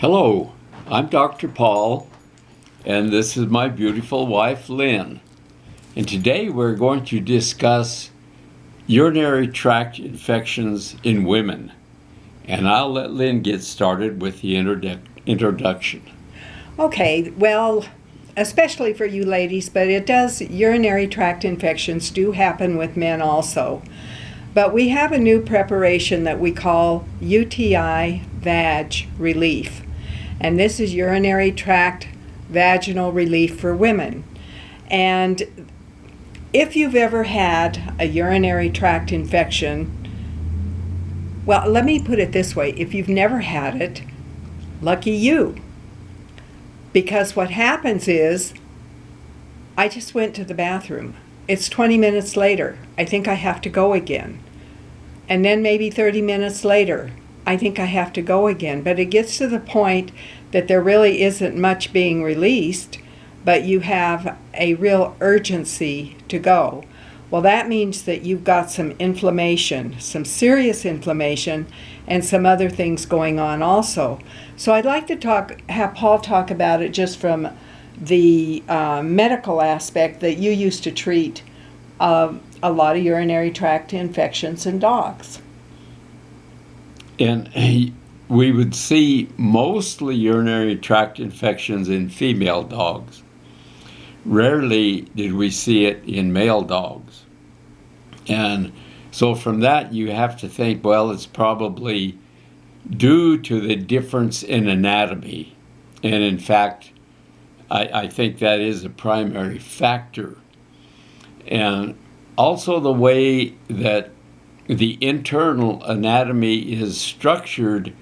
Hello, I'm Dr. Paul, and this is my beautiful wife, Lynn. And today we're going to discuss urinary tract infections in women. And I'll let Lynn get started with the introduction. Okay, well, especially for you ladies, but urinary tract infections do happen with men also. But we have a new preparation that we call UTI Vag Relief. And this is urinary tract vaginal relief for women. And if you've ever had a urinary tract infection, well, let me put it this way. If you've never had it, lucky you. Because what happens is, I just went to the bathroom. It's 20 minutes later. I think I have to go again. And then maybe 30 minutes later, I think I have to go again. But it gets to the point that there really isn't much being released, but you have a real urgency to go. Well, that means that you've got some inflammation, some serious inflammation, and some other things going on also. So I'd like to have Paul talk about it just from the medical aspect that you used to treat a lot of urinary tract infections in dogs. And we would see mostly urinary tract infections in female dogs. Rarely did we see it in male dogs. And so from that you have to think, well, it's probably due to the difference in anatomy. And in fact, I think that is a primary factor. And also the way that the internal anatomy is structured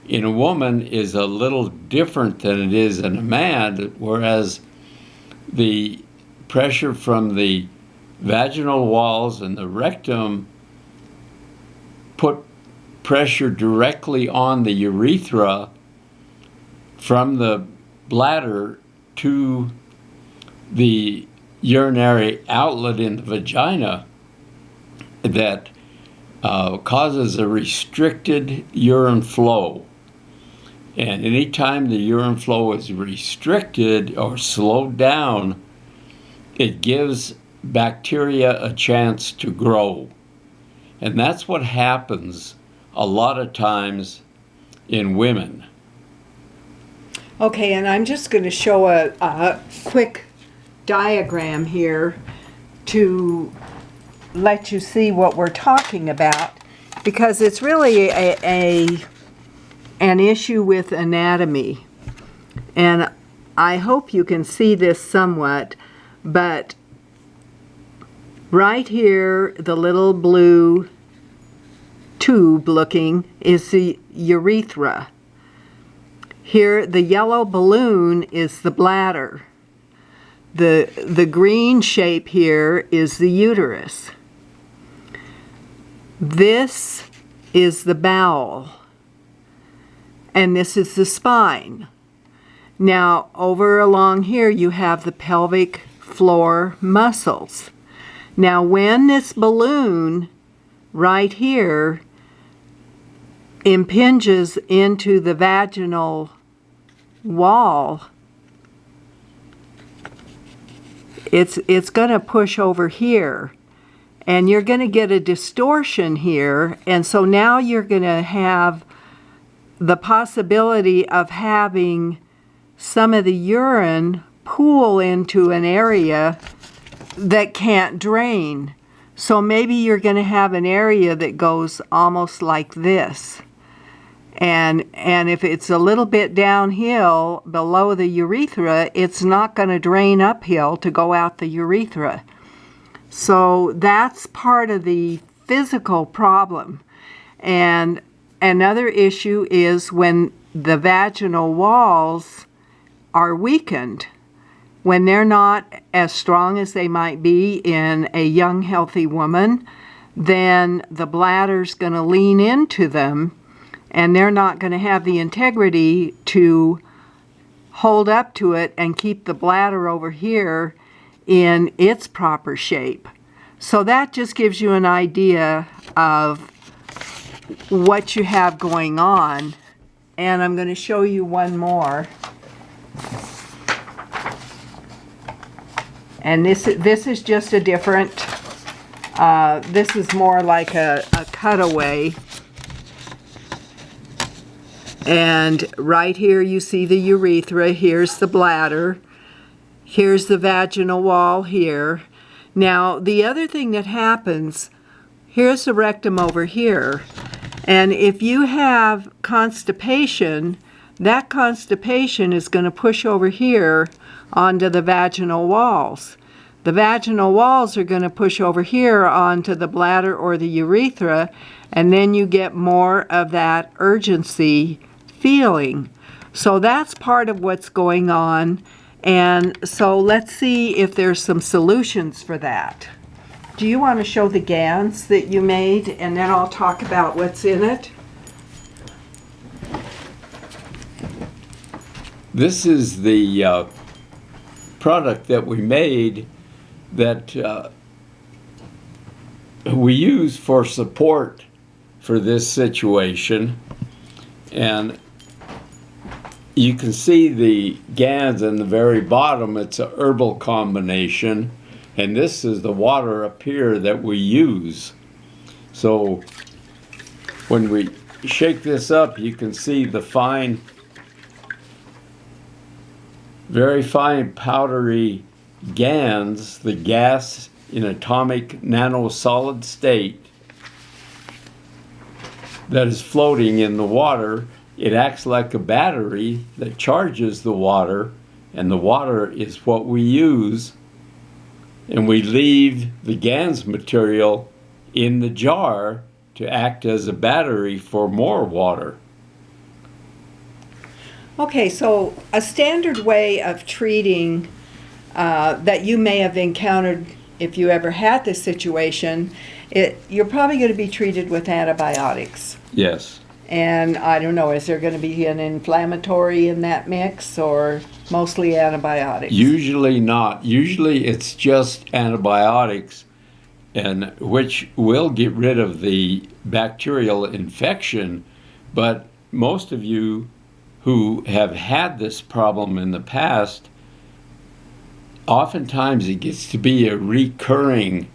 in a woman is a little different than it is in a man, whereas the pressure from the vaginal walls and the rectum put pressure directly on the urethra from the bladder to the urinary outlet in the vagina that causes a restricted urine flow. And anytime the urine flow is restricted or slowed down, it gives bacteria a chance to grow. And that's what happens a lot of times in women. Okay, and I'm just going to show a quick diagram here to let you see what we're talking about, because it's really an issue with anatomy. And I hope you can see this somewhat, but right here, the little blue tube looking is the urethra. Here, the yellow balloon is the bladder. The green shape here is the uterus. This is the bowel. And this is the spine. Now, over along here, you have the pelvic floor muscles. Now, when this balloon right here impinges into the vaginal wall, it's going to push over here. And you're going to get a distortion here. And so now you're going to have the possibility of having some of the urine pool into an area that can't drain. So maybe you're going to have an area that goes almost like this. And if it's a little bit downhill below the urethra, it's not going to drain uphill to go out the urethra. So that's part of the physical problem. And another issue is when the vaginal walls are weakened, when they're not as strong as they might be in a young, healthy woman, then the bladder's going to lean into them, and they're not going to have the integrity to hold up to it and keep the bladder over here in its proper shape. So that just gives you an idea of what you have going on And I'm going to show you one more. And this is just a different, this is more like a cutaway. And right here you see the urethra, here's the bladder, here's the vaginal wall here. Now the other thing that happens, here's the rectum over here. And if you have constipation, that constipation is going to push over here onto the vaginal walls. The vaginal walls are going to push over here onto the bladder or the urethra, and then you get more of that urgency feeling. So that's part of what's going on, and so let's see if there's some solutions for that. Do you want to show the GANs that you made, and then I'll talk about what's in it? This is the product that we made that we use for support for this situation. And you can see the GANs in the very bottom. It's a herbal combination, and this is the water up here that we use. So when we shake this up, you can see the fine, very fine powdery GANs, the gas in atomic nanosolid state that is floating in the water. It acts like a battery that charges the water, and the water is what we use, and we leave the GANs material in the jar to act as a battery for more water. Okay, so a standard way of treating that you may have encountered if you ever had this situation, you're probably going to be treated with antibiotics. Yes. And I don't know, is there going to be an inflammatory in that mix, or mostly antibiotics? Usually not. Usually it's just antibiotics, and which will get rid of the bacterial infection. But most of you who have had this problem in the past, oftentimes it gets to be a recurring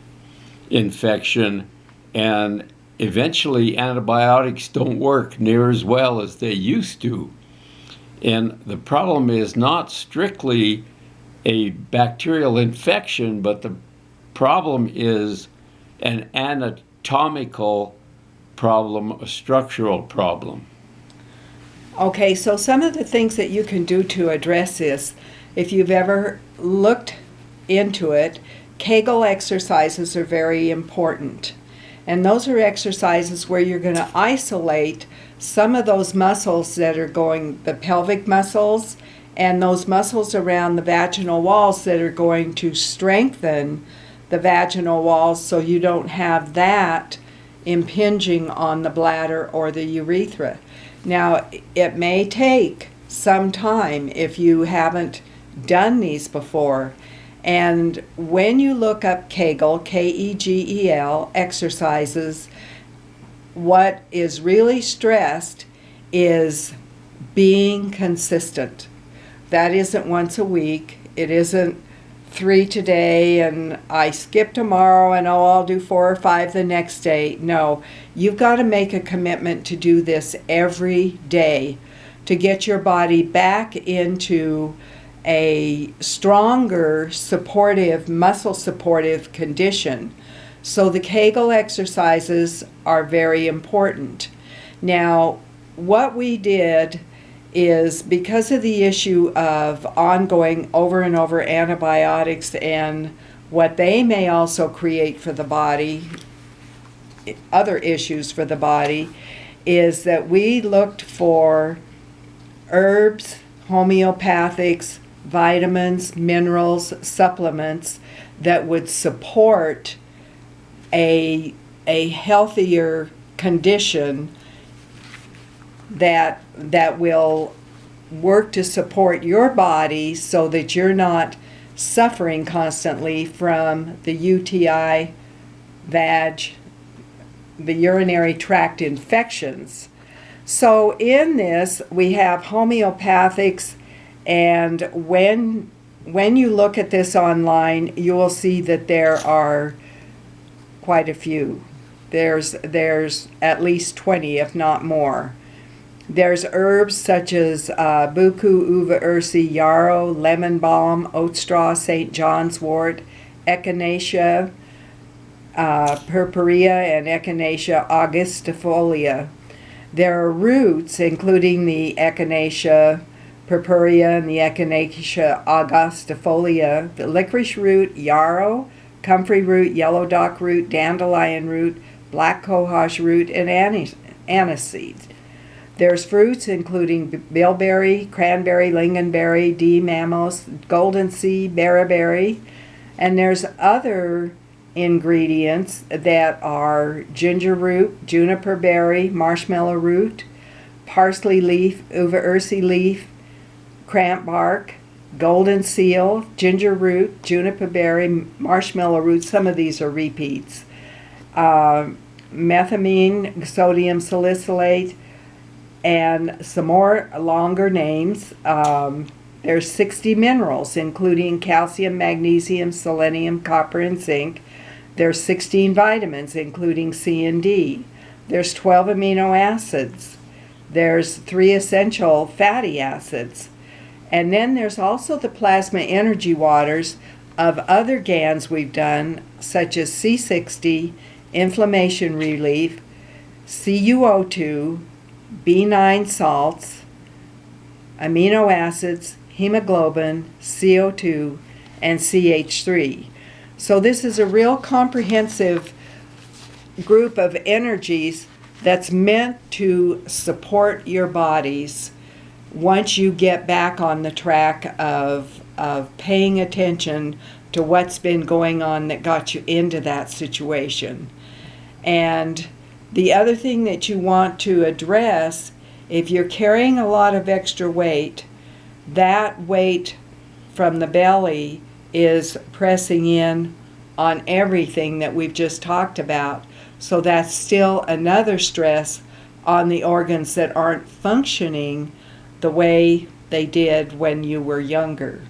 infection, and eventually antibiotics don't work near as well as they used to. And the problem is not strictly a bacterial infection, but the problem is an anatomical problem, a structural problem. Okay, so some of the things that you can do to address this, if you've ever looked into it, Kegel exercises are very important. And those are exercises where you're going to isolate some of those muscles that are going, the pelvic muscles, and those muscles around the vaginal walls that are going to strengthen the vaginal walls, so you don't have that impinging on the bladder or the urethra. Now, it may take some time if you haven't done these before. And when you look up Kegel, K-E-G-E-L, exercises, what is really stressed is being consistent. That isn't once a week. It isn't 3 today and I skip tomorrow and oh, I'll do 4 or 5 the next day. No, you've got to make a commitment to do this every day to get your body back into a stronger, supportive, muscle supportive condition. So the Kegel exercises are very important. Now, what we did is, because of the issue of ongoing over and over antibiotics and what they may also create for the body, other issues for the body, is that we looked for herbs, homeopathics, vitamins, minerals, supplements that would support a healthier condition that will work to support your body so that you're not suffering constantly from the UTI, VAG, the urinary tract infections. So in this, we have homeopathics, and when you look at this online, you will see that there are quite a few. There's at least 20, if not more. There's herbs such as buku, uva ursi, yarrow, lemon balm, oat straw, St. John's wort, echinacea, purpurea, and echinacea augustifolia. There are roots, including the echinacea purpurea and the echinacea augustifolia, the licorice root, yarrow, comfrey root, yellow dock root, dandelion root, black cohosh root, and aniseed. There's fruits including bilberry, cranberry, lingonberry, mamos, golden sea, berryberry, and there's other ingredients that are ginger root, juniper berry, marshmallow root, parsley leaf, uva ursi leaf, cramp bark, golden seal, ginger root, juniper berry, marshmallow root. Some of these are repeats. Methamine, sodium salicylate, and some more longer names. There's 60 minerals, including calcium, magnesium, selenium, copper, and zinc. There's 16 vitamins, including C and D. There's 12 amino acids. There's 3 essential fatty acids. And then there's also the plasma energy waters of other GANs we've done, such as C60, inflammation relief, CuO2, B9 salts, amino acids, hemoglobin, CO2, and CH3. So this is a real comprehensive group of energies that's meant to support your bodies once you get back on the track of paying attention to what's been going on that got you into that situation. And the other thing that you want to address, if you're carrying a lot of extra weight, that weight from the belly is pressing in on everything that we've just talked about. So that's still another stress on the organs that aren't functioning the way they did when you were younger.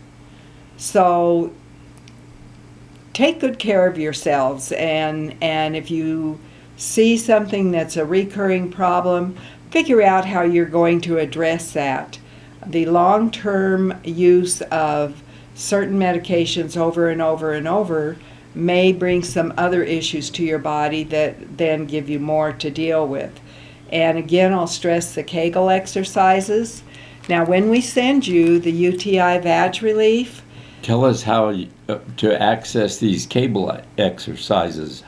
So take good care of yourselves, and if you see something that's a recurring problem, figure out how you're going to address that. The long-term use of certain medications over and over and over may bring some other issues to your body that then give you more to deal with. And again, I'll stress the Kegel exercises. Now, when we send you the UTI Vag Relief, tell us how to access these Kegel exercises.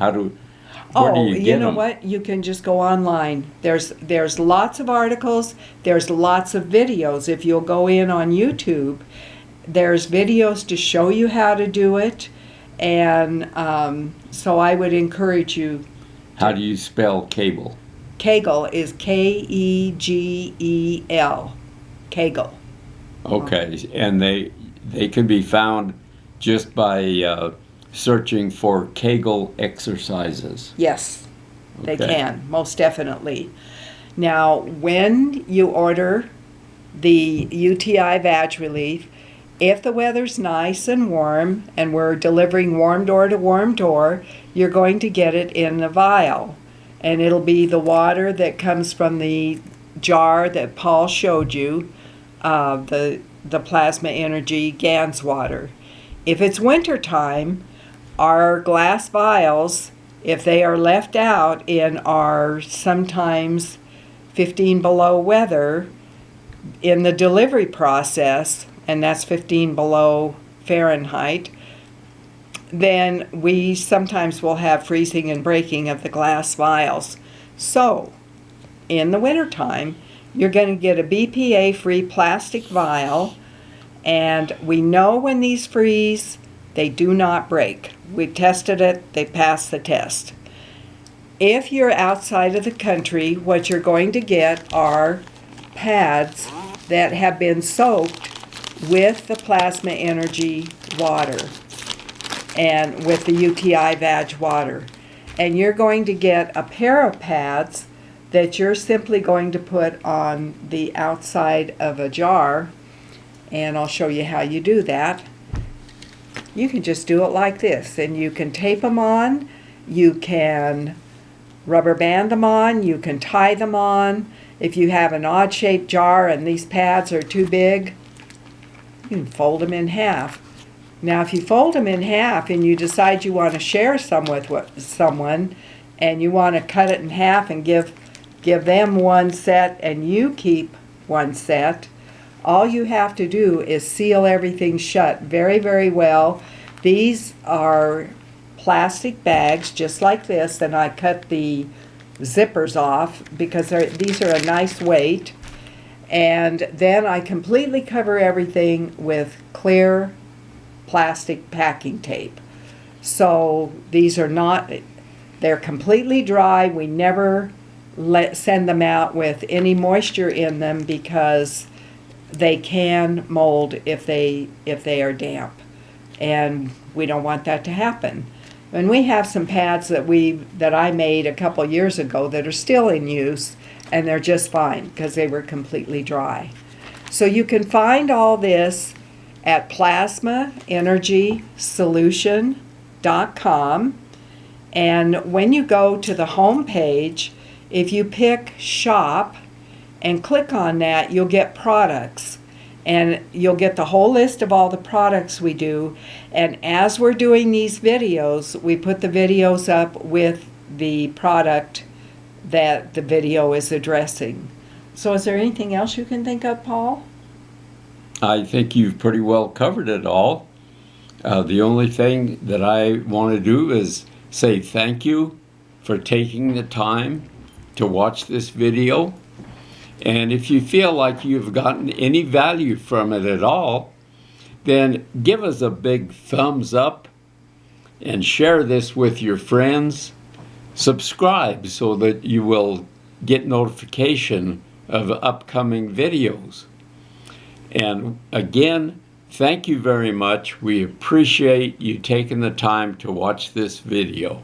Where do you get them? What? You can just go online. There's lots of articles. There's lots of videos. If you'll go in on YouTube, there's videos to show you how to do it. And so I would encourage you. How do you spell Kegel? Kegel is Kegel. Kegel. Okay, and they can be found just by searching for Kegel exercises. Yes, they can, most definitely. Now, when you order the UTI Vag Relief, if the weather's nice and warm and we're delivering warm door to warm door, you're going to get it in the vial. And it'll be the water that comes from the jar that Paul showed you, the plasma energy GANS water. If it's winter time, our glass vials, if they are left out in our sometimes 15 below weather in the delivery process, and that's 15 below Fahrenheit, then we sometimes will have freezing and breaking of the glass vials. So, in the wintertime, you're going to get a BPA-free plastic vial, and we know when these freeze, they do not break. We tested it, they passed the test. If you're outside of the country, what you're going to get are pads that have been soaked with the plasma energy water and with the UTI Vag water. And you're going to get a pair of pads that you're simply going to put on the outside of a jar, and I'll show you how you do that. You can just do it like this, and you can tape them on, you can rubber band them on, you can tie them on. If you have an odd shaped jar and these pads are too big, you can fold them in half. Now if you fold them in half and you decide you want to share some with someone, and you want to cut it in half and give them one set and you keep one set, all you have to do is seal everything shut very, very well. These are plastic bags just like this, and I cut the zippers off because these are a nice weight. And then I completely cover everything with clear plastic packing tape. So these are not, they're completely dry. We never send them out with any moisture in them because they can mold if they are damp, and we don't want that to happen. And we have some pads that I made a couple years ago that are still in use, and they're just fine because they were completely dry. So you can find all this at plasmaenergysolution.com, and when you go to the home page, if you pick shop and click on that, you'll get products, and you'll get the whole list of all the products we do. And as we're doing these videos, we put the videos up with the product that the video is addressing. So is there anything else you can think of, Paul? I think you've pretty well covered it all. The only thing that I want to do is say thank you for taking the time to watch this video. And if you feel like you've gotten any value from it at all, then give us a big thumbs up and share this with your friends. Subscribe so that you will get notification of upcoming videos. And again, thank you very much. We appreciate you taking the time to watch this video.